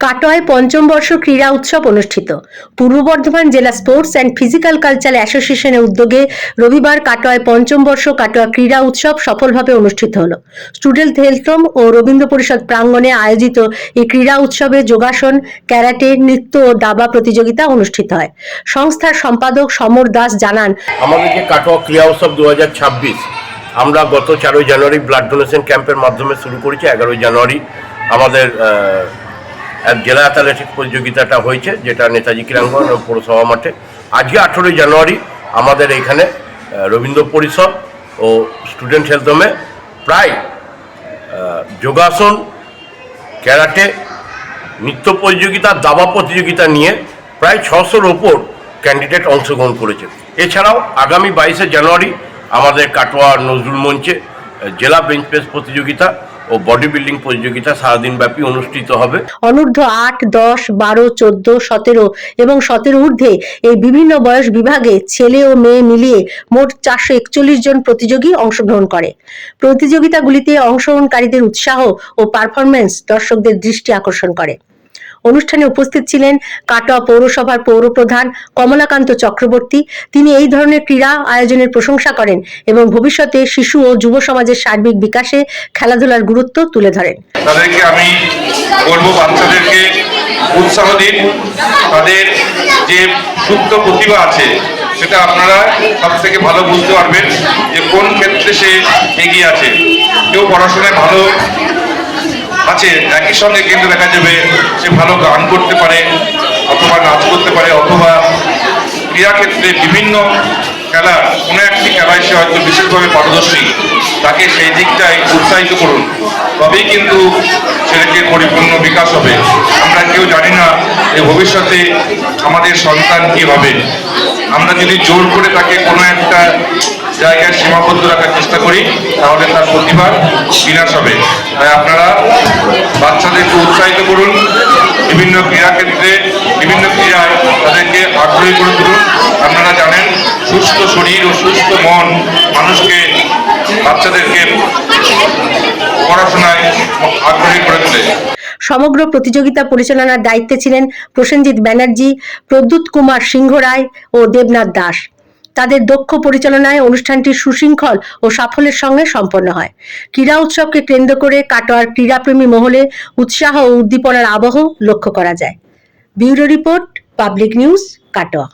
কাটোয়ায় পঞ্চম বর্ষ ক্রীড়া উৎসব অনুষ্ঠিত। পূর্ব বর্ধমান জেলা স্পোর্টস অ্যান্ড ফিজিক্যাল কালচার অ্যাসোসিয়েশনের উদ্যোগে রবিবার কাটোয়ায় পঞ্চম বর্ষ কাটোয়া ক্রীড়া উৎসব সফলভাবে অনুষ্ঠিত হলো। স্টুডেন্ট হেলথরুম ও রবীন্দ্র পরিষদ প্রাঙ্গণে আয়োজিত এই ক্রীড়া উৎসবে যোগাসন, ক্যারাটে, নৃত্য ও দাবা প্রতিযোগিতা অনুষ্ঠিত হয়। সংস্থার সম্পাদক সমর দাস জানান, আমাদের যে কাটোয়া ক্রীড়া উৎসব 2026 আমরা গত 4 জানুয়ারি ব্লাড ডোনেশন ক্যাম্পের মাধ্যমে শুরু করেছি। 11 জানুয়ারি আমাদের জেলা অ্যাথলেটিক্স প্রতিযোগিতাটা হয়েছে, যেটা নেতাজি ক্রীড়াঙ্গন ও পৌরসভা মাঠে। আজকে 18 জানুয়ারি আমাদের এখানে রবীন্দ্র পরিষদ ও স্টুডেন্ট হেলথরুমে প্রায় যোগাসন, ক্যারাটে, নৃত্য প্রতিযোগিতা, দাবা প্রতিযোগিতা নিয়ে প্রায় 600-র ওপর ক্যান্ডিডেট অংশগ্রহণ করেছে। এছাড়াও আগামী 22শে জানুয়ারি আমাদের কাটোয়া নজরুল মঞ্চে জেলা বেঞ্চ প্রেস প্রতিযোগিতা ও বডি বিল্ডিং প্রতিযোগিতা সারাদিন ব্যাপী অনুষ্ঠিত হবে। অনূর্ধ্ব 8, 10, 12, 14, 17 এবং 17 ঊর্ধ্বে এই বিভিন্ন বয়স বিভাগে ছেলে ও মেয়ে মিলিয়ে মোট 441 জন প্রতিযোগী অংশগ্রহণ করে। প্রতিযোগিতাগুলিতে অংশগ্রহণকারীদের উৎসাহ ও পারফরমেন্স দর্শকদের দৃষ্টি আকর্ষণ করে। অনুষ্ঠানে উপস্থিত ছিলেন কাটোয়া পৌরসভার পৌরপ্রধান কমলাকান্ত চক্রবর্তী। তিনি এই ধরনের ক্রীড়া আয়োজনের প্রশংসা করেন এবং ভবিষ্যতে শিশু ও যুব সমাজের সার্বিক বিকাশে খেলাধুলার গুরুত্ব তুলে ধরেন। তাদেরকে আমি বলবো, বাচ্চাদেরকে উৎসাহ দিন। তাদের যে সুপ্ত প্রতিভা আছে সেটা আপনারা সব থেকে ভালো বুঝতে পারবেন যে কোন ক্ষেত্রে সে এগিয়ে আছে। কেউ পড়াশোনায় ভালো আছে, একই সঙ্গে কিন্তু দেখা যাবে সে ভালো গান করতে পারে অথবা নাচ করতে পারে, অথবা ক্রীড়াক্ষেত্রে বিভিন্ন খেলা, কোনো একটি খেলায় সে হয়তো বিশেষভাবে পারদর্শী, তাকে সেই দিকটায় উৎসাহিত করুন, তবেই কিন্তু ছেলেটির পরিপূর্ণ বিকাশ হবে। আমরা কেউ জানি না যে ভবিষ্যতে আমাদের সন্তান কী হবে। আমরা যদি জোর করে তাকে কোনো একটা জায়গায় সীমাবদ্ধ রাখার চেষ্টা করি তাহলে তার প্রতিভার বিনাশ হবে। তাই আপনারা বাচ্চাদেরকে উৎসাহিত করুন, বিভিন্ন ক্রীড়াক্ষেত্রে, বিভিন্ন ক্রীড়ায় তাদেরকে আগ্রহী করে তুলুন। আপনারা জানেন সুস্থ শরীর ও সুস্থ মন মানুষকে, বাচ্চাদেরকে পড়াশোনায় আগ্রহী করে তোলে। সমগ্র প্রতিযোগিতা পরিচালনার দায়িত্বে ছিলেন প্রসেনজিৎ ব্যানার্জি, প্রদ্যুৎ কুমার সিংহ রায় ও দেবনাথ দাস। তাদের দক্ষ পরিচালনায় অনুষ্ঠানটি সুশৃঙ্খল ও সাফল্যের সঙ্গে সম্পন্ন হয়। ক্রীড়া উৎসবকে কেন্দ্র করে কাটোয়ার ক্রীড়াপ্রেমী মহলে উৎসাহ ও উদ্দীপনার আবহ লক্ষ্য করা যায়। Bureau report, public news, Katwa.